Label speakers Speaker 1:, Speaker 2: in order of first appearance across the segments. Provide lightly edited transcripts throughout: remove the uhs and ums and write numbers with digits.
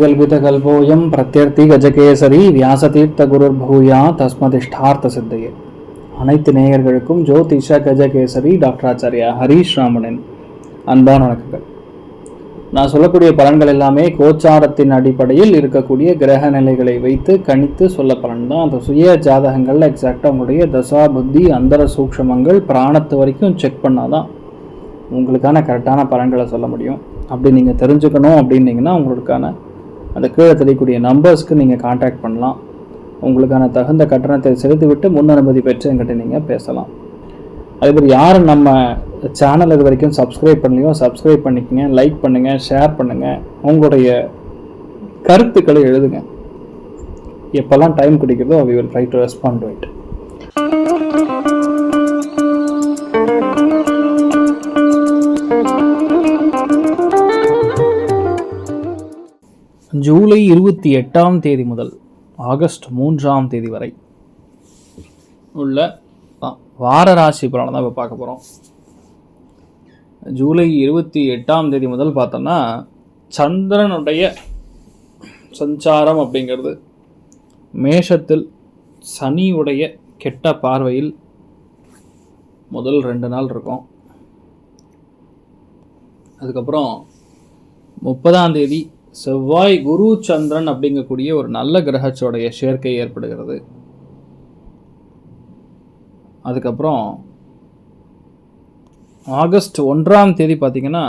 Speaker 1: कल्पितकल्पोऽयं प्रत्यर्थी गजकेसरी व्यासतीर्थ गुरुर्भूया तस्मदिष्टार्थ सिद्धये. அனைத்து நேயர்களுக்கும் ஜோதிஷ கஜகேசரி டாக்டர் ஆச்சாரியா ஹரீஷ் ராமனின் அன்பான வணக்கங்கள். நான் சொல்லக்கூடிய பலன்கள் எல்லாமே கோச்சாரத்தின் அடிப்படையில் இருக்கக்கூடிய கிரக நிலைகளை வைத்து கணித்து சொல்ல பலன் தான். அந்த சுய ஜாதகங்கள் எக்ஸாக்டாக உங்களுடைய தசா புத்தி அந்தர சூக்ஷமங்கள் பிராணத்து வரைக்கும் செக் பண்ணாதான் உங்களுக்கான கரெக்டான பலன்களை சொல்ல முடியும். அப்படி நீங்கள் தெரிஞ்சுக்கணும் அப்படின்னீங்கன்னா உங்களுக்கான அந்த கீழே தெரியக்கூடிய நம்பர்ஸ்க்கு நீங்கள் கான்டாக்ட் பண்ணலாம். உங்களுக்கான தகுந்த கட்டணத்தை செலுத்திவிட்டு முன் அனுமதி பெற்று என்கிட்ட நீங்கள் பேசலாம். அதேமாதிரி யாரும் நம்ம சேனல் இது வரைக்கும் சப்ஸ்கிரைப் பண்ணலையோ சப்ஸ்கிரைப் பண்ணிக்கங்க, லைக் பண்ணுங்கள், ஷேர் பண்ணுங்கள், உங்களுடைய கருத்துக்களை எழுதுங்க. எப்போல்லாம் டைம் கிடைக்கிறதோ we will try to respond to it. July 28 முதல் ஆகஸ்ட் 3 வரை உள்ள வார ராசி பலனை தான் இப்போ பார்க்க போகிறோம். ஜூலை 28 முதல் பார்த்தோம்னா சந்திரனுடைய சஞ்சாரம் அப்படிங்கிறது மேஷத்தில் சனியுடைய கெட்ட பார்வையில் முதல் 2 நாள் இருக்கும். அதுக்கப்புறம் 30 செவ்வாய் குரு சந்திரன் அப்படிங்கக்கூடிய ஒரு நல்ல கிரகச்சோடைய சேர்க்கை ஏற்படுகிறது. அதுக்கப்புறம் ஆகஸ்ட் 1 பார்த்திங்கன்னா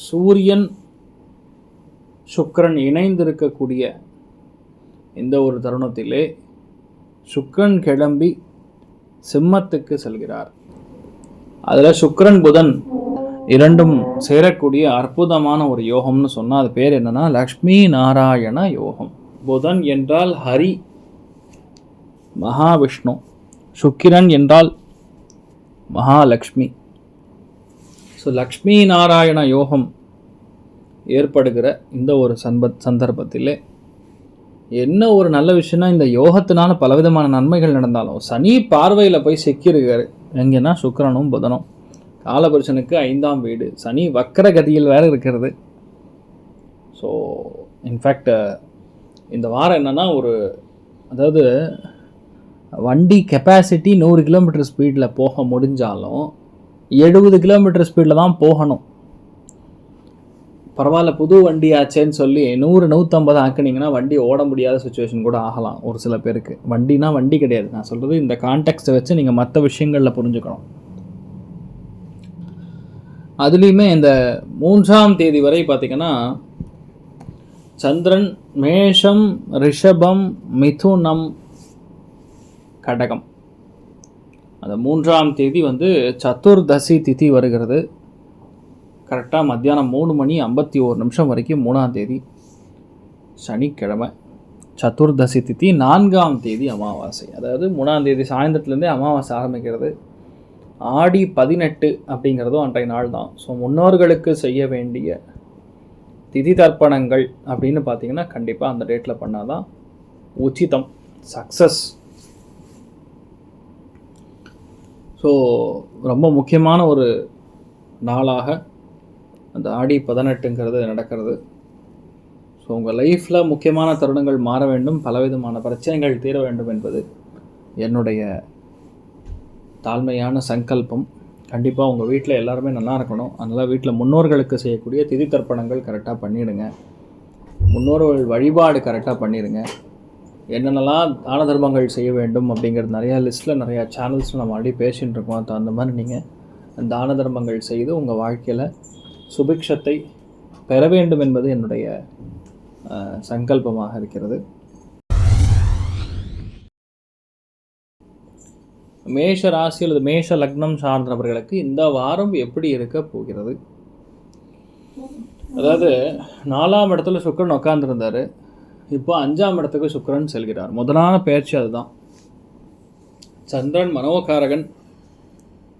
Speaker 1: சூரியன் சுக்கிரன் இணைந்திருக்கக்கூடிய இந்த ஒரு தருணத்திலே சுக்கிரன் கிளம்பி சிம்மத்துக்கு செல்கிறார். அதில் சுக்கிரன் புதன் இரண்டும் சேரக்கூடிய அற்புதமான ஒரு யோகம்னு சொன்னால் அது பேர் என்னன்னா லக்ஷ்மி நாராயண யோகம். புதன் என்றால் ஹரி மகாவிஷ்ணு, சுக்கிரன் என்றால் மகாலக்ஷ்மி. ஸோ லக்ஷ்மி நாராயண யோகம் ஏற்படுகிற இந்த ஒரு சந்தர்ப்பத்திலே என்ன ஒரு நல்ல விஷயம்னா, இந்த யோகத்தினால பலவிதமான நன்மைகள் நடந்தாலும் சனி பார்வையில் போய் சிக்கியிருக்காரு. எங்கன்னா சுக்கிரனும் புதனும். காலபுருஷனுக்கு 5ஆம் வீடு, சனி வக்கர கதியில் வேறு இருக்கிறது. ஸோ இன்ஃபேக்ட் இந்த வாரம் என்னென்னா அதாவது வண்டி கெப்பாசிட்டி 100 கிலோமீட்டர் ஸ்பீடில் போக முடிஞ்சாலும் 70 கிலோமீட்டர் ஸ்பீடில் தான் போகணும். பரவாயில்ல புது வண்டி ஆச்சேன்னு சொல்லி 100-150 ஆக்கினீங்கன்னா வண்டி ஓட முடியாத சுச்சுவேஷன் கூட ஆகலாம் ஒரு சில பேருக்கு. வண்டினா வண்டி கிடையாது, நான் சொல்கிறது இந்த கான்டெக்ஸ்ட்டை வச்சு நீங்கள் மற்ற விஷயங்களில் புரிஞ்சுக்கணும். அதுலேயுமே இந்த 3 வரை பார்த்திங்கன்னா சந்திரன் மேஷம், ரிஷபம், மிதுனம், கடகம். அந்த 3 சதுர்தசி திதி வருகிறது. கரெக்டாக மத்தியானம் 3:51 வரைக்கும் 3 சனிக்கிழமை சதுர்தசி திதி. 4 அமாவாசை. அதாவது 3 சாயந்தரத்துலேருந்தே அமாவாசை ஆரம்பிக்கிறது. ஆடி 18 அப்படிங்கிறதும் அன்றைய நாள் தான். ஸோ முன்னோர்களுக்கு செய்ய வேண்டிய திதி தர்ப்பணங்கள் அப்படின்னு பார்த்தீங்கன்னா கண்டிப்பாக அந்த டேட்டில் பண்ணால் தான் உச்சிதம், சக்ஸஸ். ஸோ ரொம்ப முக்கியமான ஒரு நாளாக அந்த ஆடி 18ங்கிறது நடக்கிறது. ஸோ உங்கள் லைஃப்பில் முக்கியமான தருணங்கள் மாற வேண்டும், பலவிதமான பிரச்சனைகள் தீர வேண்டும் என்பது என்னுடைய தாழ்மையான சங்கல்பம். கண்டிப்பாக உங்கள் வீட்டில் எல்லாருமே நல்லா இருக்கணும். அதனால் வீட்டில் முன்னோர்களுக்கு செய்யக்கூடிய திதி தர்ப்பணங்கள் கரெக்டாக பண்ணிவிடுங்க. முன்னோர்கள் வழிபாடு கரெக்டாக பண்ணிடுங்க. என்னென்னலாம் தான தர்மங்கள் செய்ய வேண்டும் அப்படிங்கிறது நிறையா லிஸ்ட்டில் நிறையா சேனல்ஸில் நம்ம ஆல்ரெடி பேசிகிட்டு இருக்கோம். அந்த மாதிரி நீங்கள் தான தர்மங்கள் செய்து உங்கள் வாழ்க்கையில் சுபிக்ஷத்தை பெற வேண்டும் என்பது என்னுடைய சங்கல்பமாக இருக்கிறது. மேஷ ராசி அல்லது மேஷ லக்னம் சார்ந்தவர்களுக்கு இந்த வாரம் எப்படி இருக்க போகிறது? அதாவது 4ஆம் இடத்துல சுக்கிரன் உட்கார்ந்துருந்தார். இப்போ 5ஆம் இடத்துக்கு சுக்கிரன் செல்கிறார். முதலான பயிற்சி அதுதான். சந்திரன் மனோகாரகன்.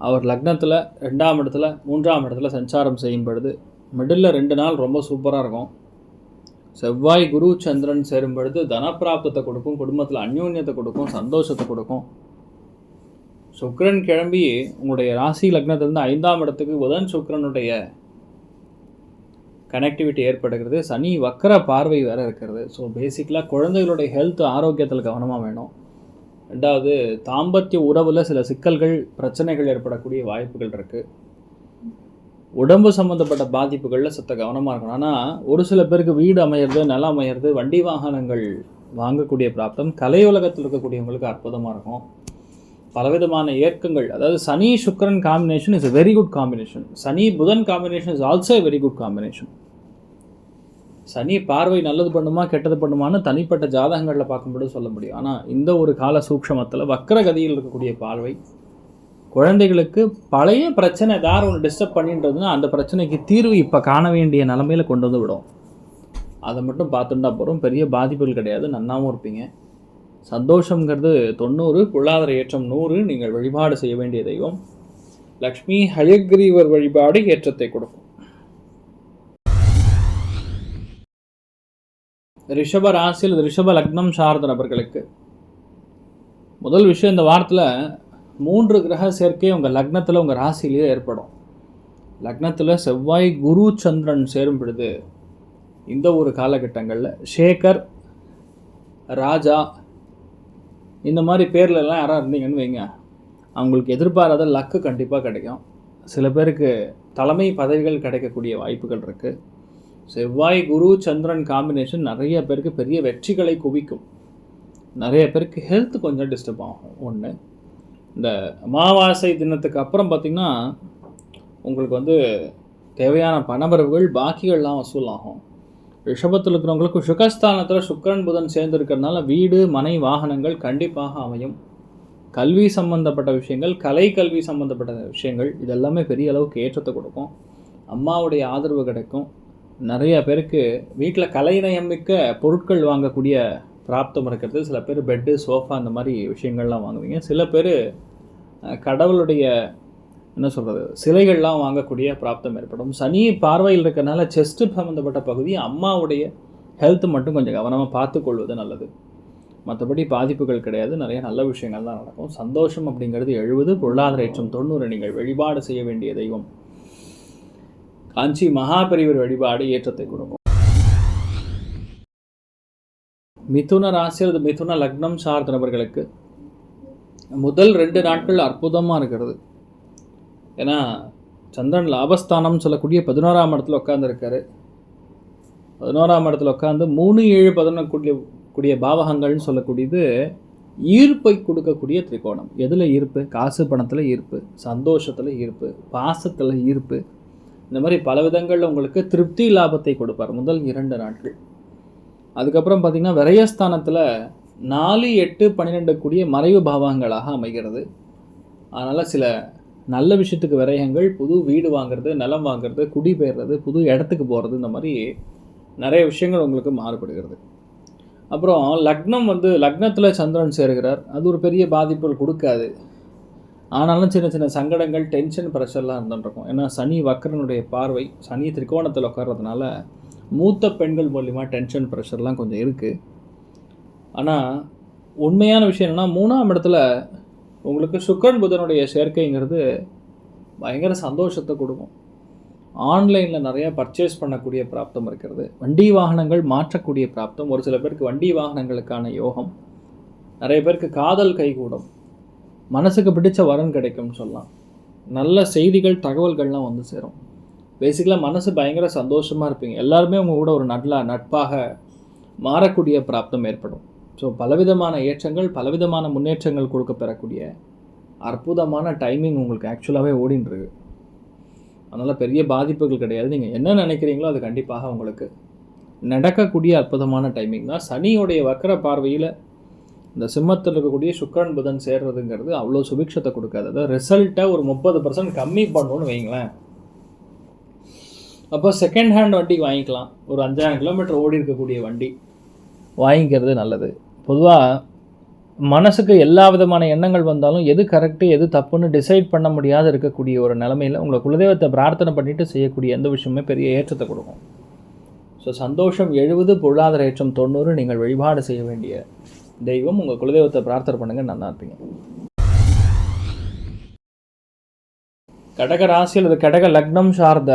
Speaker 1: அவர் லக்னத்தில் 2ஆம் இடத்துல 3ஆம் இடத்துல சஞ்சாரம் செய்யும் பொழுது மிடில் 2 நாள் ரொம்ப சூப்பராக இருக்கும். செவ்வாய் குரு சந்திரன் சேரும் பொழுது தனப்பிராப்தத்தை கொடுக்கும், குடும்பத்தில் அந்யோன்யத்தை கொடுக்கும், சந்தோஷத்தை கொடுக்கும். சுக்கிரன் கிளம்பி உங்களுடைய ராசி லக்னத்திலிருந்து 5ஆம் இடத்துக்கு புதன் சுக்கிரனுடைய கனெக்டிவிட்டி ஏற்படுகிறது. சனி வக்கர பார்வை வேறு இருக்கிறது. ஸோ பேசிக்கலாக குழந்தைகளுடைய ஹெல்த் ஆரோக்கியத்தில் கவனமாக வேணும். ரெண்டாவது, தாம்பத்திய உறவில் சில சிக்கல்கள் பிரச்சனைகள் ஏற்படக்கூடிய வாய்ப்புகள் இருக்குது. உடம்பு சம்மந்தப்பட்ட பாதிப்புகளில் சற்று கவனமாக இருக்கணும். ஆனால் ஒரு சில பேருக்கு வீடு அமையிறது, நிலம் அமையிறது, வண்டி வாகனங்கள் வாங்கக்கூடிய பிராப்தம் கலை உலகத்தில் இருக்கக்கூடியவங்களுக்கு அற்புதமாக இருக்கும். பலவிதமான ஏற்கங்கள், அதாவது Shani Sukran combination is a very good combination. Shani Budhan combination is also a very good combination. Shani பார்வை நல்லது பண்ணுமா கெட்டது பண்ணுமான்னு தனிப்பட்ட ஜாதகங்களில் பார்க்கும்போது சொல்ல முடியும். ஆனால் இந்த ஒரு கால சூக்ஷமத்தில் வக்கரகதியில் இருக்கக்கூடிய பார்வை குழந்தைகளுக்கு பழைய பிரச்சனை ஏதாவது ஒன்று டிஸ்டர்ப் பண்ணின்றதுன்னா அந்த பிரச்சனைக்கு தீர்வு இப்போ காண வேண்டிய நிலமையில் கொண்டு வந்து விடும். அதை மட்டும் பார்த்துட்டா போகிறோம். பெரிய பாதிப்புகள் கிடையாது, நன்னாவும் இருப்பீங்க. சந்தோஷங்கிறது 90, பொருளாதார ஏற்றம் 100. நீங்கள் வழிபாடு செய்ய வேண்டிய தெய்வம் லக்ஷ்மி ஹயக்ரீவர் வழிபாடு ஏற்றத்தை கொடுக்கும். ரிஷப ராசியில் ரிஷப லக்னம் சார்ந்த நபர்களுக்கு முதல் விஷயம், இந்த வாரத்தில் 3 கிரக சேர்க்கை உங்கள் லக்னத்தில் உங்கள் ராசியிலேயே ஏற்படும். லக்னத்தில் செவ்வாய் குரு சந்திரன் சேரும் பொழுது இந்த ஒரு காலகட்டங்களில் சேகர், ராஜா இந்த மாதிரி பேர்லெல்லாம் யாராக இருந்தீங்கன்னு வைங்க, அவங்களுக்கு எதிர்பாராத லக்கு கண்டிப்பாக கிடைக்கும். சில பேருக்கு தலைமை பதவிகள் கிடைக்கக்கூடிய வாய்ப்புகள் இருக்குது. செவ்வாய் குரு சந்திரன் காம்பினேஷன் நிறைய பேருக்கு பெரிய வெற்றிகளை குவிக்கும். நிறைய பேருக்கு ஹெல்த் கொஞ்சம் டிஸ்டர்ப் ஆகும். ஒன்று, இந்த அமாவாசை தினத்துக்கு அப்புறம் பார்த்திங்கன்னா உங்களுக்கு தேவையான பணவரவுகள் பாக்கிகள்லாம் வசூலாகும். ரிஷபத்தில் இருக்கிறவங்களுக்கு சுகஸ்தானத்தில் சுக்கிரன் புதன் சேர்ந்து இருக்கிறதுனால வீடு மனை வாகனங்கள் கண்டிப்பாக அமையும். கல்வி சம்பந்தப்பட்ட விஷயங்கள், கலை கல்வி சம்பந்தப்பட்ட விஷயங்கள் இதெல்லாமே பெரிய அளவுக்கு ஏற்றத்தை கொடுக்கும். அம்மாவுடைய ஆதரவு கிடைக்கும். நிறைய பேருக்கு வீட்டில் கலைநயம் மிக்க பொருட்கள் வாங்கக்கூடிய பிராப்தம் இருக்கிறது. சில பேர் பெட்டு, சோஃபா இந்த மாதிரி விஷயங்கள்லாம் வாங்குவீங்க. சில பேர் கடவுளுடைய சிலைகள்லாம் வாங்கக்கூடிய பிராப்தம் ஏற்படும். சனி பார்வையில் இருக்கிறனால செஸ்ட் சம்மந்தப்பட்ட பகுதி அம்மாவுடைய ஹெல்த் மட்டும் கொஞ்சம் கவனமாக பார்த்துக்கொள்வது நல்லது. மற்றபடி பாதிப்புகள் கிடையாது. நிறைய நல்ல விஷயங்கள் தான் நடக்கும். சந்தோஷம் அப்படிங்கிறது 70, பொருளாதார ஏற்றம் 90. நீங்கள் வழிபாடு செய்ய வேண்டிய தெய்வம் காஞ்சி மகாபெரிவர் வழிபாடு ஏற்றத்தை கொடுக்கும். மிதுன ராசி அல்லது மிதுன லக்னம் சார்ந்த நபர்களுக்கு முதல் 2 நாட்கள் அற்புதமாக இருக்கிறது. ஏன்னா சந்திரன் லாபஸ்தானம் சொல்லக்கூடிய 11ஆம் இடத்துல உட்காந்துருக்காரு. 11ஆம் இடத்துல உட்காந்து 3, 7, 11 கூடிய பாவகங்கள்னு சொல்லக்கூடியது ஈர்ப்பை கொடுக்கக்கூடிய திரிகோணம். எதில் ஈர்ப்பு? காசு பணத்தில் ஈர்ப்பு, சந்தோஷத்தில் ஈர்ப்பு, பாசத்தில் ஈர்ப்பு, இந்த மாதிரி பல விதங்களில் உங்களுக்கு திருப்தி லாபத்தை கொடுப்பார் முதல் 2 நாட்கள். அதுக்கப்புறம் பார்த்திங்கன்னா விரயஸ்தானத்தில் 4, 8, 12 கூடிய மறைவு பாவங்களாக அமைகிறது. அதனால் சில நல்ல விஷயத்துக்கு விரயங்கள், புது வீடு வாங்கிறது, நிலம் வாங்கிறது, குடிபெயர்றது, புது இடத்துக்கு போகிறது, இந்த மாதிரி நிறைய விஷயங்கள் உங்களுக்கு மாறுபடுகிறது. அப்புறம் லக்னம் லக்னத்தில் சந்திரன் சேருகிறார். அது ஒரு பெரிய பாதிப்புகள் கொடுக்காது. ஆனாலும் சின்ன சின்ன சங்கடங்கள், டென்ஷன், ப்ரெஷர்லாம் இருந்துருக்கும். ஏன்னா சனி வக்கரனுடைய பார்வை, சனி திரிகோணத்தில் உட்கார்றதுனால மூத்த பெண்கள் மூலிமா டென்ஷன், ப்ரெஷர்லாம் கொஞ்சம் இருக்குது. ஆனால் உண்மையான விஷயம் என்னென்னா 3ஆம் இடத்துல உங்களுக்கு சுக்கிரன் புதனுடைய சேர்க்கைங்கிறது பயங்கர சந்தோஷத்தை கொடுக்கும். ஆன்லைனில் நிறையா பர்ச்சேஸ் பண்ணக்கூடிய பிராப்தம் இருக்கிறது. வண்டி வாகனங்கள் மாற்றக்கூடிய பிராப்தம். ஒரு சில பேருக்கு வண்டி வாகனங்களுக்கான யோகம். நிறைய பேருக்கு காதல் கைகூடும். மனசுக்கு பிடிச்ச வரன் கிடைக்கும்னு சொல்லலாம். நல்ல செய்திகள், தகவல்கள்லாம் வந்து சேரும். பேசிக்கலாக மனசு பயங்கர சந்தோஷமாக இருப்பீங்க. எல்லாருமே உங்கள் கூட ஒரு நட்பாக மாறக்கூடிய பிராப்தம் ஏற்படும். ஸோ பலவிதமான ஏற்றங்கள், பலவிதமான முன்னேற்றங்கள் கொடுக்க பெறக்கூடிய அற்புதமான டைமிங் உங்களுக்கு ஆக்சுவலாகவே ஓடின்றது. அதனால் பெரிய பாதிப்புகள் கிடையாது. நீங்கள் என்ன நினைக்கிறீங்களோ அது கண்டிப்பாக உங்களுக்கு நடக்கக்கூடிய அற்புதமான டைமிங் தான். சனியோடைய வக்கர பார்வையில் இந்த சிம்மத்தில் இருக்கக்கூடிய சுக்கிரன் புதன் சேர்றதுங்கிறது அவ்வளோ சுபிக்ஷத்தை கொடுக்காது. அதாவது ரிசல்ட்டை ஒரு 30% கம்மி பண்ணணும்னு வைங்களேன். அப்போ செகண்ட் ஹேண்ட் வண்டி வாங்கிக்கலாம். ஒரு 5000 கிலோமீட்டர் ஓடி இருக்கக்கூடிய வண்டி வாங்கிக்கிறது நல்லது. பொதுவாக மனசுக்கு எல்லா விதமான எண்ணங்கள் வந்தாலும் எது கரெக்டு எது தப்புன்னு டிசைட் பண்ண முடியாத இருக்கக்கூடிய ஒரு நிலமையில் உங்களை குலதெய்வத்தை பிரார்த்தனை பண்ணிவிட்டு செய்யக்கூடிய எந்த விஷயமே பெரிய ஏற்றத்தை கொடுக்கும். ஸோ சந்தோஷம் 70, பொருளாதார ஏற்றம் 90. நீங்கள் வழிபாடு செய்ய வேண்டிய தெய்வம் உங்கள் குலதெய்வத்தை பிரார்த்தனை பண்ணுங்கள், நல்லா இருப்பீங்க. கடக ராசி அல்லது கடக லக்னம் சார்ந்த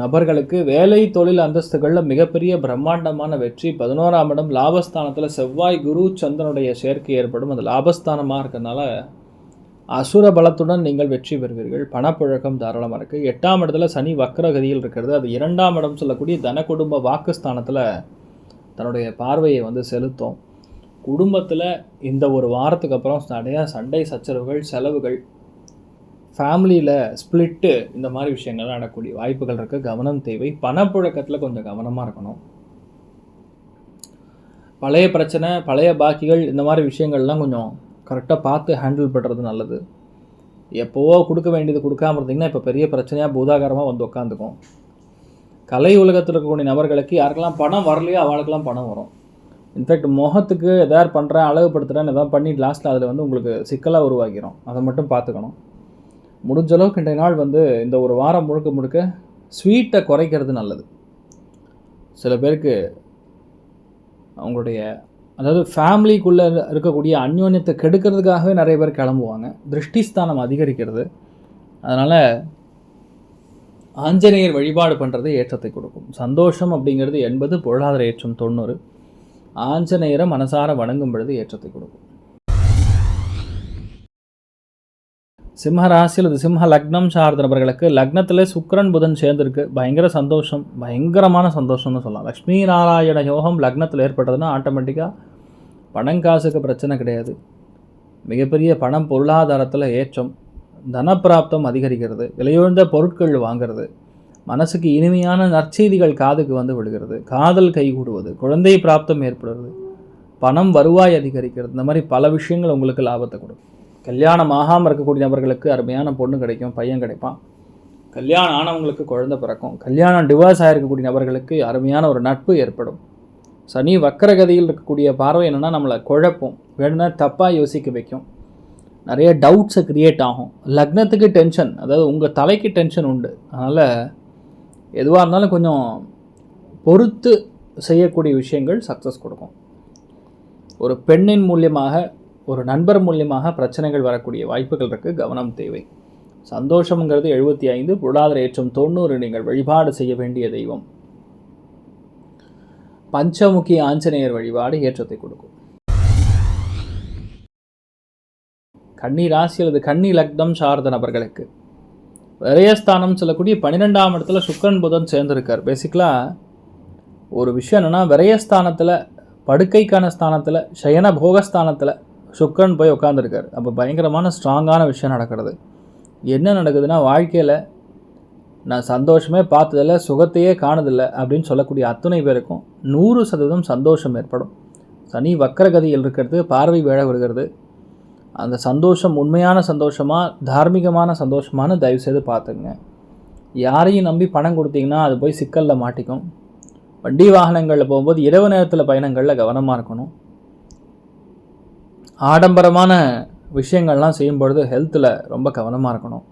Speaker 1: நபர்களுக்கு வேலை தொழில் அந்தஸ்துகளில் மிகப்பெரிய பிரம்மாண்டமான வெற்றி. 11ஆம் இடம் லாபஸ்தானத்தில் செவ்வாய் குரு சந்திரனுடைய சேர்க்கை ஏற்படும். அது லாபஸ்தானமாக இருக்கிறதுனால அசுர பலத்துடன் நீங்கள் வெற்றி பெறுவீர்கள். பணப்புழக்கம் தாராளமாக இருக்குது. 8ஆம் இடத்துல சனி வக்ரகதியில் இருக்கிறது. அது 2ஆம் இடம் சொல்லக்கூடிய தன குடும்ப வாக்குஸ்தானத்தில் தன்னுடைய பார்வையை வந்து செலுத்தும். குடும்பத்தில் இந்த ஒரு வாரத்துக்கு அப்புறம் நிறையா சண்டை சச்சரவுகள், செலவுகள், ஃபேமிலியில் ஸ்ப்ளிட்டு, இந்த மாதிரி விஷயங்கள் நடக்கக்கூடிய வாய்ப்புகள் இருக்குது. கவனம் தேவை. பணப்புழக்கத்தில் கொஞ்சம் கவனமாக இருக்கணும். பழைய பிரச்சனை, பழைய பாக்கிகள், இந்த மாதிரி விஷயங்கள்லாம் கொஞ்சம் கரெக்டாக பார்த்து ஹேண்டில் பண்ணுறது நல்லது. எப்போவோ கொடுக்க வேண்டியது கொடுக்காமல் இருந்தீங்கன்னா இப்போ பெரிய பிரச்சனையாக பூதாகாரமாக வந்து உட்காந்துக்கும். கலை உலகத்தில் இருக்கக்கூடிய நபர்களுக்கு யாருக்கெல்லாம் பணம் வரலையோ அவளுக்கெல்லாம் பணம் வரும். இன்ஃபேக்ட் முகத்துக்கு எதாவது பண்ணுறேன், அழகுப்படுத்துகிறேன்னு எதாவது பண்ணி லாஸ்ட்டில் அதில் வந்து உங்களுக்கு சிக்கலாக உருவாக்கிறோம். அதை மட்டும் பார்த்துக்கணும். முடிஞ்ச அளவுக்கு இன்றைய நாள் வந்து இந்த ஒரு வாரம் முழுக்க முழுக்க ஸ்வீட்டை குறைக்கிறது நல்லது. சில பேருக்கு அவங்களுடைய அதாவது ஃபேமிலிக்குள்ளே இருக்கக்கூடிய அந்யோன்யத்தை கெடுக்கிறதுக்காகவே நிறைய பேர் கிளம்புவாங்க. திருஷ்டிஸ்தானம் அதிகரிக்கிறது. அதனால் ஆஞ்சநேயர் வழிபாடு பண்ணுறது ஏற்றத்தை கொடுக்கும். சந்தோஷம் அப்படிங்கிறது 80, பொருளாதார ஏற்றம் 90. ஆஞ்சநேயரை மனசார வணங்கும் பொழுது ஏற்றத்தை கொடுக்கும். சிம்ம ராசி அல்லது சிம்ம லக்னம் சார்ந்த நபர்களுக்கு லக்னத்தில் சுக்கிரன் புதன் சேர்ந்துருக்கு. பயங்கர சந்தோஷம், பயங்கரமான சந்தோஷம்னு சொல்லலாம். லக்ஷ்மி நாராயண யோகம் லக்னத்தில் ஏற்பட்டதுன்னா ஆட்டோமேட்டிக்காக பணங்காசுக்கு பிரச்சனை கிடையாது. மிகப்பெரிய பணம் பொருளாதாரத்தில் ஏற்றம், தனப்பிராப்தம் அதிகரிக்கிறது, விலையுயர்ந்த பொருட்கள் வாங்கிறது, மனசுக்கு இனிமையான நற்செய்திகள் காதுக்கு வந்து விடுகிறது, காதல் கைகூடுவது, குழந்தை பிராப்தம் ஏற்படுறது, பணம் வருவாய் அதிகரிக்கிறது. இந்த மாதிரி பல விஷயங்கள் உங்களுக்கு லாபத்தை கொடுக்கும். கல்யாணம் ஆகாமல் இருக்கக்கூடிய நபர்களுக்கு அருமையான பொண்ணு கிடைக்கும், பையன் கிடைப்பான். கல்யாணம் ஆனவங்களுக்கு குழந்தை பிறக்கும். கல்யாணம் டிவோர்ஸ் ஆகிருக்கக்கூடிய நபர்களுக்கு அருமையான ஒரு நட்பு ஏற்படும். சனி வக்கரகதியில் இருக்கக்கூடிய பார்வை என்னென்னா நம்மளை குழப்பம், வேணும்னா தப்பாக யோசிக்க வைக்கும், நிறைய டவுட்ஸை க்ரியேட் ஆகும். லக்னத்துக்கு டென்ஷன், அதாவது உங்கள் தலைக்கு டென்ஷன் உண்டு. அதனால் எதுவாக இருந்தாலும் கொஞ்சம் பொறுத்து செய்யக்கூடிய விஷயங்கள் சக்ஸஸ் கொடுக்கும். ஒரு பெண்ணின் மூலியமாக, ஒரு நண்பர் மூலியமாக பிரச்சனைகள் வரக்கூடிய வாய்ப்புகள் இருக்குது. கவனம் தேவை. சந்தோஷங்கிறது 75, பொருளாதார ஏற்றம் 90. நீங்கள் வழிபாடு செய்ய வேண்டிய தெய்வம் பஞ்சமுகி ஆஞ்சநேயர் வழிபாடு ஏற்றத்தை கொடுக்கும். கன்னி ராசி அல்லது கன்னி லக்னம் சார்ந்த நபர்களுக்கு விரயஸ்தானம் சொல்லக்கூடிய 12ஆம் இடத்துல சுக்கிரன் புதன் சேர்ந்திருக்கார். பேசிக்கலாக ஒரு விஷயம் என்னென்னா, விரயஸ்தானத்தில், படுக்கைக்கான ஸ்தானத்தில், சயன போகஸ்தானத்தில் சுக்கிரன் போய் உட்காந்துருக்கார். அப்போ பயங்கரமான ஸ்ட்ராங்கான விஷயம் நடக்கிறது. என்ன நடக்குதுன்னா, வாழ்க்கையில் நான் சந்தோஷமே பார்த்ததில்லை, சுகத்தையே காணதில்லை அப்படின்னு சொல்லக்கூடிய அத்தனை பேருக்கும் 100% சந்தோஷம் ஏற்படும். சனி வக்கரகதியில் இருக்கிறது, பார்வை வேழ விடுகிறது. அந்த சந்தோஷம் உண்மையான சந்தோஷமாக, தார்மீகமான சந்தோஷமான தயவுசெய்து பார்த்துங்க. யாரையும் நம்பி பணம் கொடுத்தீங்கன்னா அது போய் சிக்கலில் மாட்டிக்கும். வண்டி வாகனங்களில் போகும்போது இரவு நேரத்தில் பயணங்களில் கவனமாக இருக்கணும். ஆடம்பரமான விஷயங்கள்லாம் செய்யும்பொழுது ஹெல்த்தில் ரொம்ப கவனமாக இருக்கணும்.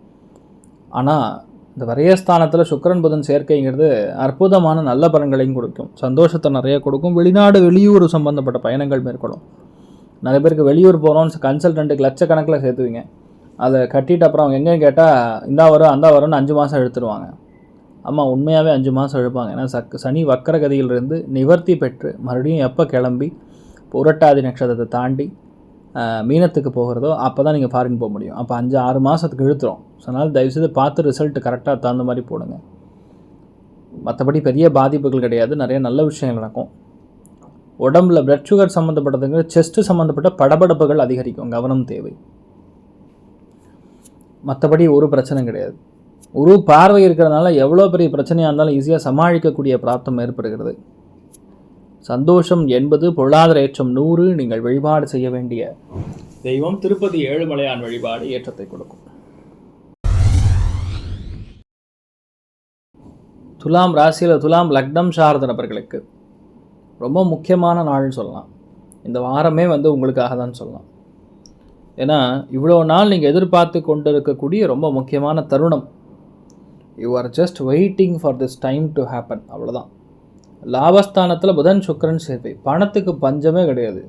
Speaker 1: ஆனால் இந்த விரயஸ்தானத்தில் சுக்கிரன் புதன் சேர்க்கைங்கிறது அற்புதமான நல்ல பலன்களையும் கொடுக்கும். சந்தோஷத்தை நிறைய கொடுக்கும். வெளிநாடு, வெளியூர் சம்மந்தப்பட்ட பயணங்கள் மேற்கொள்ளும். நிறைய பேருக்கு வெளியூர் போகிறோன்னு கன்சல்டண்ட்டுக்கு லட்சக்கணக்கில் சேர்த்துவீங்க. அதை கட்டிட்டு அப்புறம் அவங்க எங்கேயும் கேட்டால் இந்தா வரும் அந்த வரும்னு 5 மாதம் எடுத்துருவாங்க. ஆமாம், உண்மையாகவே 5 மாதம் எடுப்பாங்க. ஏன்னா சனி வக்கரகதியிலிருந்து நிவர்த்தி பெற்று மறுபடியும் எப்போ கிளம்பி புரட்டாதி நட்சத்திரத்தை தாண்டி மீனத்துக்கு போகிறதோ அப்போ தான் நீங்கள் ஃபாரின் போக முடியும். அப்போ 5-6 மாதத்துக்கு இழுத்துரும். ஸோ அதனால் தயவுசெய்து பார்த்து ரிசல்ட் கரெக்டாக தகுந்த மாதிரி போடுங்க. மற்றபடி பெரிய பாதிப்புகள் கிடையாது. நிறைய நல்ல விஷயங்கள் நடக்கும். உடம்புல பிளட் சுகர் சம்மந்தப்பட்டதுங்க, செஸ்ட்டு சம்மந்தப்பட்ட படபடப்புகள் அதிகரிக்கும். கவனம் தேவை. மற்றபடி ஒரு பிரச்சனை கிடையாது. ஒரு பார்வை இருக்கிறதுனால எவ்வளோ பெரிய பிரச்சனையாக இருந்தாலும் ஈஸியாக சமாளிக்கக்கூடிய பிராப்தம் ஏற்படுகிறது. சந்தோஷம் 80, பொருளாதார ஏற்றம் 100. நீங்கள் வழிபாடு செய்ய வேண்டிய தெய்வம் திருப்பதி ஏழுமலையான் வழிபாடு ஏற்றத்தை கொடுக்கும். துலாம் ராசியில் துலாம் லக்னம் சார்ந்த நபர்களுக்கு ரொம்ப முக்கியமான நாள்னு சொல்லலாம். இந்த வாரமே வந்து உங்களுக்காக தான் சொல்லலாம். ஏன்னா இவ்வளோ நாள் நீங்கள் எதிர்பார்த்து கொண்டு இருக்கக்கூடிய ரொம்ப முக்கியமான தருணம். You are just waiting for this time to happen. அவ்வளோதான். லாபஸ்தானத்தில் புதன் சுக்கிரன் சேர்க்கை. பணத்துக்கு பஞ்சமே கிடையாது.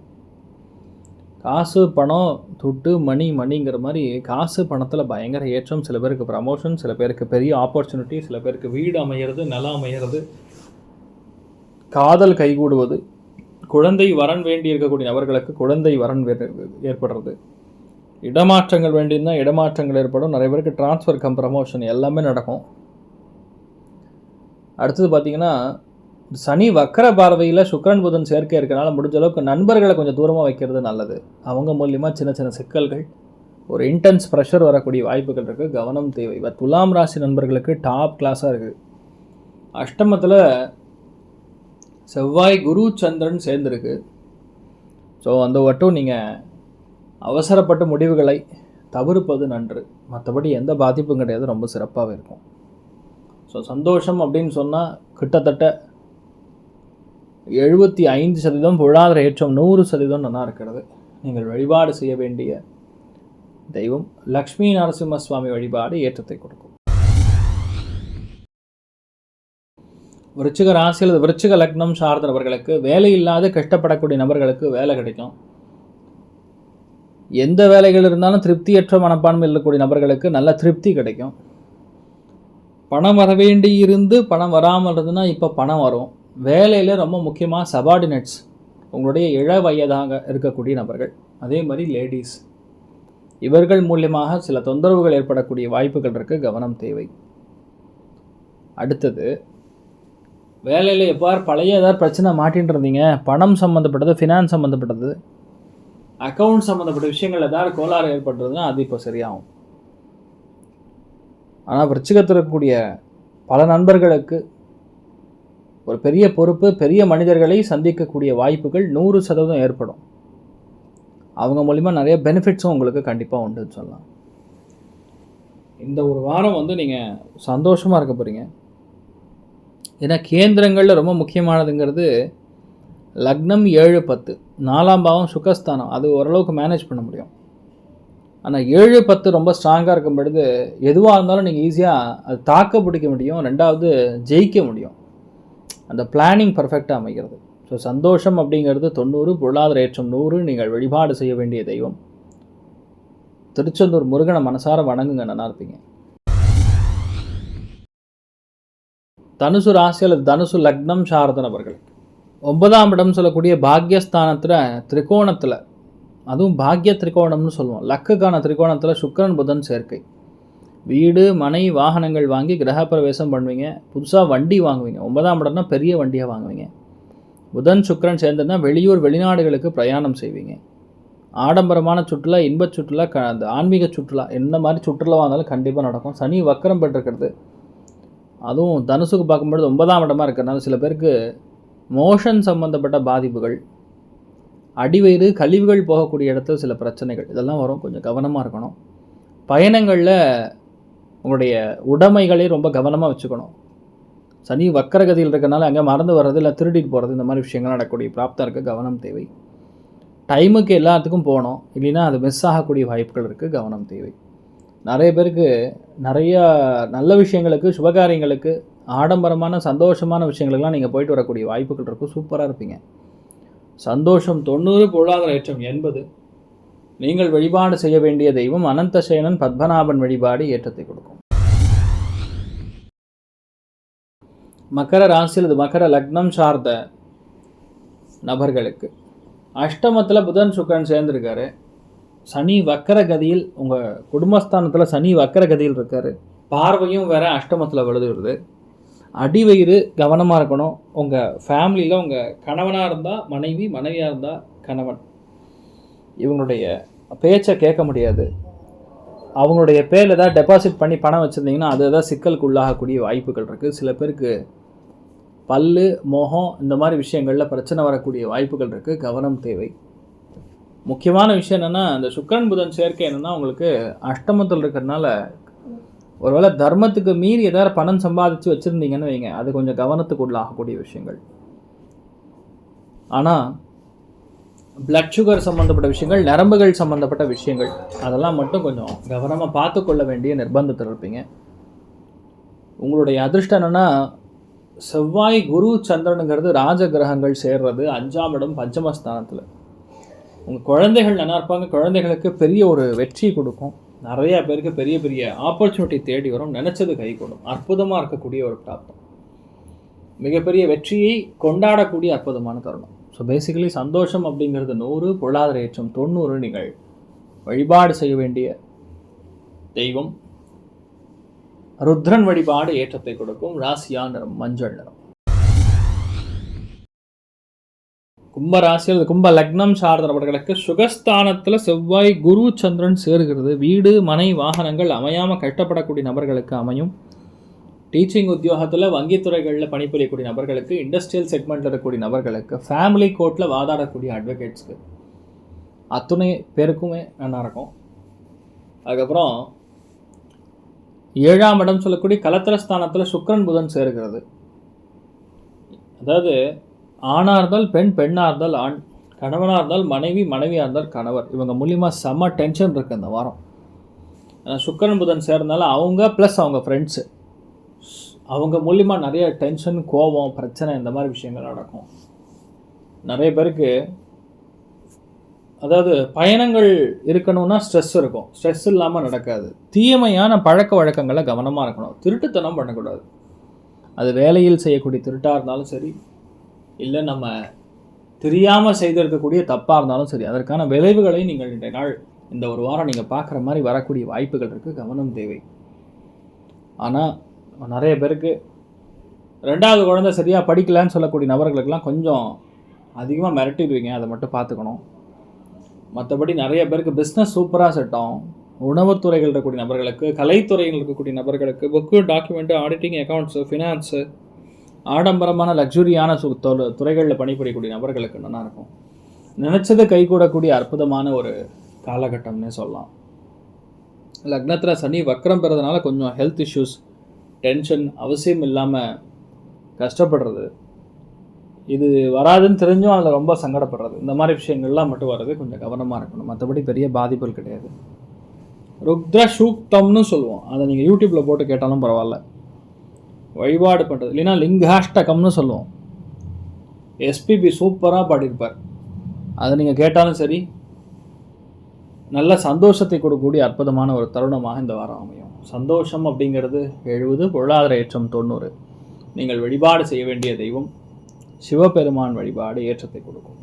Speaker 1: காசு பணம் துட்டு மணிங்கிற மாதிரி காசு பணத்தில் பயங்கர ஏற்றம். சில பேருக்கு ப்ரமோஷன், சில பேருக்கு பெரிய ஆப்பர்ச்சுனிட்டி, சில பேருக்கு வீடு அமையிறது, நிலம் அமையிறது, காதல் கைகூடுவது, குழந்தை வரன் வேண்டி இருக்கக்கூடிய நபர்களுக்கு குழந்தை வரன் ஏற்படுறது, இடமாற்றங்கள் வேண்டியிருந்தால் இடமாற்றங்கள் ஏற்படும். நிறைய பேருக்கு டிரான்ஸ்ஃபர் கம் ப்ரமோஷன் எல்லாமே நடக்கும். அடுத்தது பார்த்திங்கன்னா சனி வக்கர பார்வையில் சுக்கிரன் புதன் சேர்க்கை இருக்கிறனால முடிஞ்ச அளவுக்கு நண்பர்களை கொஞ்சம் தூரமாக வைக்கிறது நல்லது. அவங்க மூலியமாக சின்ன சின்ன சிக்கல்கள், ஒரு இன்டென்ஸ் ப்ரெஷர் வரக்கூடிய வாய்ப்புகள் இருக்குது. கவனம் தேவை. துலாம் ராசி நண்பர்களுக்கு டாப் கிளாஸாக இருக்குது. அஷ்டமத்தில் செவ்வாய் குரு சந்திரன் சேர்ந்துருக்கு. ஸோ அந்த வட்டம் நீங்கள் அவசரப்பட்ட முடிவுகளை தவிர்ப்பது நன்று. மற்றபடி எந்த பாதிப்பும் கிடையாது, ரொம்ப சிறப்பாகவே இருக்கும். ஸோ சந்தோஷம் அப்படின்னு சொன்னால் கிட்டத்தட்ட 75% பொருளாதார ஏற்றம், 100% நல்லா இருக்கிறது. நீங்கள் வழிபாடு செய்ய வேண்டிய தெய்வம் லக்ஷ்மி நரசிம்ம சுவாமி வழிபாடு ஏற்றத்தை கொடுக்கும். விருச்சிக ராசி அல்லது விருச்சிக லக்னம் சார்ந்த நபர்களுக்கு வேலை இல்லாத கஷ்டப்படக்கூடிய நபர்களுக்கு வேலை கிடைக்கும். எந்த வேலைகள் இருந்தாலும் திருப்தியற்ற மனப்பான்மை இருக்கக்கூடிய நபர்களுக்கு நல்ல திருப்தி கிடைக்கும். பணம் வர வேண்டி இருந்து பணம் வராமல் இருந்ததுன்னா இப்போ பணம் வரும். வேலையில் ரொம்ப முக்கியமாக சபார்டினேட்ஸ், உங்களுடைய இள வயதாக இருக்கக்கூடிய நபர்கள், அதே மாதிரி லேடிஸ், இவர்கள் மூலியமாக சில தொந்தரவுகள் ஏற்படக்கூடிய வாய்ப்புகள் இருக்குது. கவனம் தேவை. அடுத்தது வேலையில் எவ்வாறு பழைய ஏதாவது பிரச்சனை மாட்டின்னு இருந்தீங்க, பணம் சம்மந்தப்பட்டது, ஃபினான்ஸ் சம்மந்தப்பட்டது, அக்கௌண்ட் சம்மந்தப்பட்ட விஷயங்கள் ஏதாவது கோளாறு ஏற்படுறதுன்னா அது இப்போ சரியாகும். ஆனால் விருச்சிகத்தில் இருக்கக்கூடிய பல நண்பர்களுக்கு ஒரு பெரிய பொறுப்பு, பெரிய மனிதர்களை சந்திக்கக்கூடிய வாய்ப்புகள் 100% ஏற்படும். அவங்க மூலிமா நிறைய பெனிஃபிட்ஸும் உங்களுக்கு கண்டிப்பாக உண்டுன்னு சொல்லலாம். இந்த ஒரு வாரம் நீங்கள் சந்தோஷமாக இருக்க போகிறீங்க. ஏன்னா கேந்திரங்களில் ரொம்ப முக்கியமானதுங்கிறது லக்னம் 7-10, 4ஆம் பாவம் சுகஸ்தானம், அது ஓரளவுக்கு மேனேஜ் பண்ண முடியும். ஆனால் 7-10 ரொம்ப ஸ்ட்ராங்காக இருக்கும் பொழுது எதுவாக இருந்தாலும் நீங்கள் ஈஸியாக அது தாக்க பிடிக்க முடியும். ரெண்டாவது ஜெயிக்க முடியும். அந்த பிளானிங் பர்ஃபெக்டாக அமைகிறது. ஸோ சந்தோஷம் அப்படிங்கிறது 90, பொருளாதார ஏற்றம் 100. நீங்கள் வழிபாடு செய்ய வேண்டிய தெய்வம் திருச்செந்தூர் முருகனை மனசார வணங்குங்க, நல்லா இருப்பீங்க. தனுசு ராசி அல்லது தனுசு லக்னம் சார்ந்த நபர்கள் 9ஆம் இடம் சொல்லக்கூடிய பாக்யஸ்தானத்தில் திரிகோணத்தில், அதுவும் பாக்ய திரிகோணம்னு சொல்லுவோம், லக்குக்கான திரிகோணத்தில் சுக்கிரன் புதன் சேர்க்கை. வீடு மனை வாகனங்கள் வாங்கி கிரகப்பிரவேசம் பண்ணுவீங்க. புதுசாக வண்டி வாங்குவீங்க. 9ஆம் இடம்னா பெரிய வண்டியாக வாங்குவீங்க. புதன் சுக்கிரன் சேர்ந்ததுன்னா வெளியூர் வெளிநாடுகளுக்கு பிரயாணம் செய்வீங்க. ஆடம்பரமான சுற்றுலா, இன்ப சுற்றுலா, அந்த ஆன்மீக சுற்றுலா, எந்த மாதிரி சுற்றுலா வந்தாலும் கண்டிப்பாக நடக்கும். சனி வக்கரம் பெற்றிருக்கிறது, அதுவும் தனுசுக்கு பார்க்கும்பொழுது 9ஆம் இடமாக இருக்கிறதுனால சில பேருக்கு மோஷன் சம்மந்தப்பட்ட பாதிப்புகள், அடிவயிறு கழிவுகள் போகக்கூடிய இடத்துல சில பிரச்சனைகள் இதெல்லாம் வரும். கொஞ்சம் கவனமாக இருக்கணும். பயணங்களில் உங்களுடைய உடைமைகளை ரொம்ப கவனமாக வச்சுக்கணும். சனி வக்கரகதியில் இருக்கிறனால அங்கே மறந்து வர்றது, இல்லை திருடிட்டு போகிறது, இந்த மாதிரி விஷயங்கள் நடக்கக்கூடிய பிராப்தம் இருக்குது. கவனம் தேவை. டைமுக்கு எல்லாத்துக்கும் போகணும், இல்லைன்னா அது மிஸ் ஆகக்கூடிய வாய்ப்புகள் இருக்குது. கவனம் தேவை. நிறைய பேருக்கு நிறையா நல்ல விஷயங்களுக்கு, சுபகாரியங்களுக்கு, ஆடம்பரமான சந்தோஷமான விஷயங்களுக்கெல்லாம் நீங்கள் போயிட்டு வரக்கூடிய வாய்ப்புகள் இருக்கும். சூப்பராக இருப்பீங்க. சந்தோஷம் 90, பொருளாதார ஏற்றம் 80. நீங்கள் வழிபாடு செய்ய வேண்டிய தெய்வம் அனந்தசேனன் பத்மநாபன் வழிபாடு ஏற்றத்தை கொடுக்கும். மகர ராசியில் இது மகர லக்னம் சார்ந்த நபர்களுக்கு அஷ்டமத்தில் புதன் சுக்கிரன் சேர்ந்துருக்காரு. சனி வக்கரகதியில், உங்கள் குடும்பஸ்தானத்தில் சனி வக்கரகதியில் இருக்கார். பார்வையும் வேறு அஷ்டமத்தில் விழுதுருது. அடிவயிறு கவனமாக இருக்கணும். உங்கள் ஃபேமிலியில் உங்கள் கணவனாக இருந்தால் மனைவி, மனைவியாக இருந்தால் கணவன், இவங்களுடைய பேச்சை கேட்க முடியாது. அவங்களுடைய பேரில் ஏதாவது டெபாசிட் பண்ணி பணம் வச்சுருந்தீங்கன்னா அது ஏதாவது சிக்கலுக்கு உள்ளாகக்கூடிய வாய்ப்புகள் இருக்குது. சில பேருக்கு பல்லு, முகம், இந்த மாதிரி விஷயங்களில் பிரச்சனை வரக்கூடிய வாய்ப்புகள் இருக்குது. கவனம் தேவை. முக்கியமான விஷயம் என்னென்னா, அந்த சுக்கிரன் புதன் சேர்க்கை என்னென்னா, உங்களுக்கு அஷ்டமத்தில் இருக்கிறதுனால ஒருவேளை தர்மத்துக்கு மீறி ஏதாவது பணம் சம்பாதிச்சு வச்சுருந்தீங்கன்னு வைங்க, அது கொஞ்சம் கவனத்துக்கு உள்ளாகக்கூடிய விஷயங்கள். ஆனால் பிளட் சுகர் சம்மந்தப்பட்ட விஷயங்கள், நரம்புகள் சம்மந்தப்பட்ட விஷயங்கள், அதெல்லாம் மட்டும் கொஞ்சம் கவனமாக பார்த்து கொள்ள வேண்டிய நிர்பந்தத்தில் இருப்பீங்க. உங்களுடைய அதிர்ஷ்டம் என்னென்னா, செவ்வாய் குரு சந்திரனுங்கிறது ராஜ கிரகங்கள் சேர்றது 5ஆம் இடம் பஞ்சமஸ்தானத்தில். உங்கள் குழந்தைகள் நல்லா இருப்பாங்க. குழந்தைகளுக்கு பெரிய ஒரு வெற்றி கொடுக்கும். நிறையா பேருக்கு பெரிய பெரிய ஆப்பர்ச்சுனிட்டி தேடி வரும். நினச்சது கை கொடுக்கும். அற்புதமாக இருக்கக்கூடிய ஒரு பிராப்தம். மிகப்பெரிய வெற்றியை கொண்டாடக்கூடிய அற்புதமான தருணம். ஸோ பேசிக்கலி சந்தோஷம் அப்படிங்கிறது 100, பொருளாதார ஏற்றம் 90. நீங்கள் வழிபாடு செய்ய வேண்டிய தெய்வம் ருத்ரன் வழிபாடு ஏற்றத்தை கொடுக்கும். ராசியா நிறம் மஞ்சள் நிறம். கும்ப ராசியில் கும்ப லக்னம் சார்ந்த நபர்களுக்கு சுகஸ்தானத்தில் செவ்வாய் குரு சந்திரன் சேருகிறது. வீடு மனை வாகனங்கள் அமையாமல் கஷ்டப்படக்கூடிய நபர்களுக்கு அமையும். டீச்சிங் உத்தியோகத்தில் வங்கித்துறைகளில் பணிபுரியக்கூடிய நபர்களுக்கு, இண்டஸ்ட்ரியல் செக்மெண்ட்டில் இருக்கக்கூடிய நபர்களுக்கு, ஃபேமிலி கோர்ட்டில் வாதாடக்கூடிய அட்வொகேட்ஸ்க்கு அத்துணை பேருக்குமே நல்லா இருக்கும். அதுக்கப்புறம் 7ஆம் இடம் சொல்லக்கூடிய கலத்திரஸ்தானத்தில் சுக்கிரன் புதன் சேருகிறது. அதாவது ஆணாக இருந்தால் பெண், பெண்ணாக இருந்தால் ஆண், கணவனாக இருந்தால் மனைவி, மனைவியாக இருந்தால் கணவர். இவங்க மூலியமாக செம்ம டென்ஷன் இருக்குது இந்த வாரம். ஏன்னா சுக்கிரன் புதன் சேர்ந்தாலும் அவங்க ப்ளஸ் அவங்க ஃப்ரெண்ட்ஸு, அவங்க மூலியமாக நிறைய டென்ஷன், கோபம், பிரச்சனை இந்த மாதிரி விஷயங்கள் நடக்கும். நிறைய பேருக்கு அதாவது பயணங்கள் இருக்கணும்னா ஸ்ட்ரெஸ் இருக்கும். ஸ்ட்ரெஸ் இல்லாமல் நடக்காது. தீமையான பழக்க வழக்கங்களை கவனமாக இருக்கணும். திருட்டுத்தனம் பண்ணக்கூடாது. அது வேலையில் செய்யக்கூடிய திருட்டாக இருந்தாலும் சரி, இல்லை நம்ம தெரியாமல் செய்திருக்கக்கூடிய தப்பாக இருந்தாலும் சரி, அதற்கான விளைவுகளை நீங்கள் இன்றைய நாள் இந்த ஒரு வாரம் நீங்கள் பார்க்குற மாதிரி வரக்கூடிய வாய்ப்புகள் இருக்குது. கவனம் தேவை. ஆனால் நிறைய பேருக்கு 2வது குழந்தை சரியாக படிக்கலான்னு சொல்லக்கூடிய நபர்களுக்கெல்லாம் கொஞ்சம் அதிகமாக மிரட்டிடுவீங்க. அதை மட்டும் பார்த்துக்கணும். மற்றபடி நிறைய பேருக்கு பிஸ்னஸ் சூப்பராக செட் ஆகும். உணவுத்துறைகள் இருக்கக்கூடிய நபர்களுக்கு, கலைத்துறைகள் இருக்கக்கூடிய நபர்களுக்கு, book, document, auditing, accounts, finance, ஆடம்பரமான லக்ஸுரியான துறைகளில் பணிபுரியக்கூடிய நபர்களுக்கு நல்லா இருக்கும். நினச்சது கைகூடக்கூடிய அற்புதமான ஒரு காலகட்டம்னே சொல்லலாம். லக்னத்தில் சனி வக்ரம் பெறதுனால கொஞ்சம் ஹெல்த் இஷ்யூஸ், டென்ஷன், அவசியம் இல்லாமல் கஷ்டப்படுறது, இது வராதுன்னு தெரிஞ்சும் அதில் ரொம்ப சங்கடப்படுறது, இந்த மாதிரி விஷயங்கள்லாம் மட்டும் வர்றது கொஞ்சம் கவனமாக இருக்கணும். மற்றபடி பெரிய பாதிப்புகள் கிடையாது. ருத்ர சூக்தம்னு சொல்லுவோம். அதை நீங்கள் யூடியூப்பில் போட்டு கேட்டாலும் பரவாயில்ல. வழிபாடு பண்ணுறது இல்லைன்னா லிங்காஷ்டகம்னு சொல்லுவோம். எஸ்பிபி சூப்பராக பாடியிருப்பார். அதை நீங்கள் கேட்டாலும் சரி, நல்ல சந்தோஷத்தை கொடுக்கக்கூடிய அற்புதமான ஒரு தருணமாக இந்த வாரம் அமையும். சந்தோஷம் அப்படிங்கிறது 70, பொருளாதார ஏற்றம் 90. நீங்கள் வழிபாடு செய்ய வேண்டிய தெய்வம் சிவபெருமான் வழிபாடு ஏற்றத்தை கொடுக்கும்.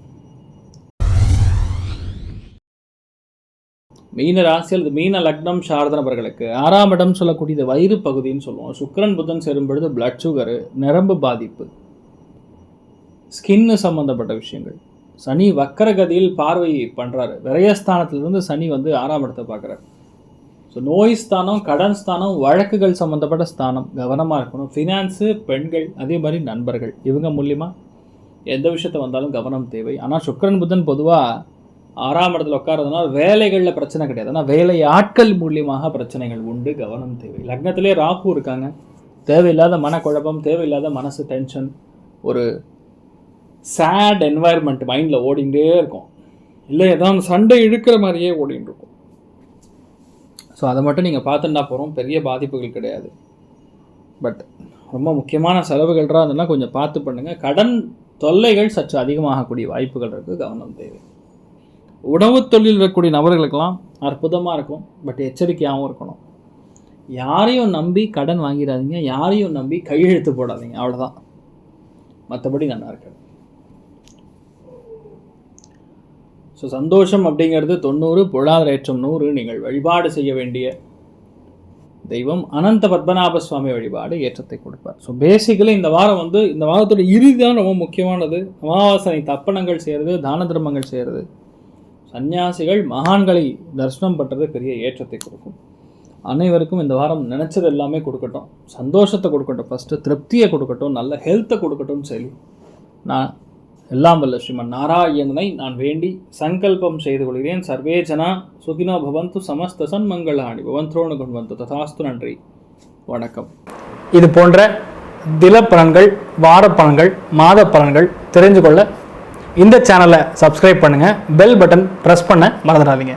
Speaker 1: மீன ராசி அல்லது மீன லக்னம் சார்ந்த நபர்களுக்கு 6ஆம் இடம் சொல்லக்கூடியது வயிறு பகுதின்னு சொல்லுவோம். சுக்கிரன் புதன் சேரும் பொழுது பிளட் சுகரு, நரம்பு பாதிப்பு, ஸ்கின்னு சம்மந்தப்பட்ட விஷயங்கள். சனி வக்கரகதியில் பார்வை பண்ணுறாரு. விரயஸ்தானத்திலிருந்து சனி 6ஆம் இடத்தை பார்க்குறாரு. ஸோ நோய் ஸ்தானம், கடன் ஸ்தானம், வழக்குகள் சம்மந்தப்பட்ட ஸ்தானம், கவனமாக இருக்கணும். ஃபினான்ஸு, பெண்கள், அதே மாதிரி நண்பர்கள், இவங்க மூலியமாக எந்த விஷயத்தை வந்தாலும் கவனம் தேவை. ஆனால் சுக்கிரன் புதன் பொதுவாக 6ஆம் இடத்துல உட்காரதுனால வேலைகளில் பிரச்சனை கிடையாது. ஆனால் வேலை ஆட்கள் மூலியமாக பிரச்சனைகள் உண்டு. கவனம் தேவை. லக்னத்திலே ராகு இருக்காங்க. தேவையில்லாத மனக்குழப்பம், தேவையில்லாத மனசு டென்ஷன், ஒரு சேட் என்வாயர்மெண்ட் மைண்டில் ஓடிகிட்டே இருக்கும். இல்லை ஏதாவது சண்டை இழுக்கிற மாதிரியே ஓடிட்டு இருக்கும். ஸோ அதை மட்டும் நீங்கள் பார்த்துட்டா போகிறோம். பெரிய பாதிப்புகள் கிடையாது. பட் ரொம்ப முக்கியமான செலவுகள்லாம் இருந்ததுன்னா கொஞ்சம் பார்த்து பண்ணுங்கள். கடன் தொல்லைகள் சற்று அதிகமாகக்கூடிய வாய்ப்புகள் இருக்குது. கவனம் தேவை. உணவு தொழில் இருக்கக்கூடிய நபர்களுக்கெல்லாம் அற்புதமாக இருக்கும். பட் எச்சரிக்கையாகவும் இருக்கணும். யாரையும் நம்பி கடன் வாங்கிடாதீங்க. யாரையும் நம்பி கையெழுத்து போடாதீங்க. அவ்வளோதான். மற்றபடி நல்லா இருக்காது. ஸோ சந்தோஷம் அப்படிங்கிறது 90, பொருளாதார ஏற்றம் 100. நீங்கள் வழிபாடு செய்ய வேண்டிய தெய்வம் அனந்த பத்மநாப சுவாமி வழிபாடு ஏற்றத்தை கொடுப்பார். ஸோ பேசிக்கலி இந்த வாரம் இந்த வாரத்தோட இறுதி தான் ரொம்ப முக்கியமானது. அமாவாசனை தர்ப்பணங்கள் செய்கிறது, தான தர்மங்கள் செய்கிறது, சன்னியாசிகள் மகான்களை தரிசனம் பண்ணுறது பெரிய ஏற்றத்தை கொடுக்கும். அனைவருக்கும் இந்த வாரம் நினச்சது எல்லாமே கொடுக்கட்டும். சந்தோஷத்தை கொடுக்கட்டும். ஃபஸ்ட்டு திருப்தியை கொடுக்கட்டும். நல்ல ஹெல்த்தை கொடுக்கட்டும். சரி, நான் எல்லாம் வல்ல ஸ்ரீமன் நாராயணனை நான் வேண்டி சங்கல்பம் செய்து கொள்கிறேன். சர்வே ஜனா சுகினோ பவந்து, சமஸ்த சன்மங்களாணி பவந்த்ரோணு குண்வந்து ததாஸ்து. நன்றி, வணக்கம். இது போன்ற தினப்பலன்கள், வாரப்பலன்கள், மாத பலன்கள் தெரிஞ்சு கொள்ள இந்த சேனலை சப்ஸ்கிரைப் பண்ணுங்கள். பெல் பட்டன் ப்ரெஸ் பண்ண மறந்துடாதீங்க.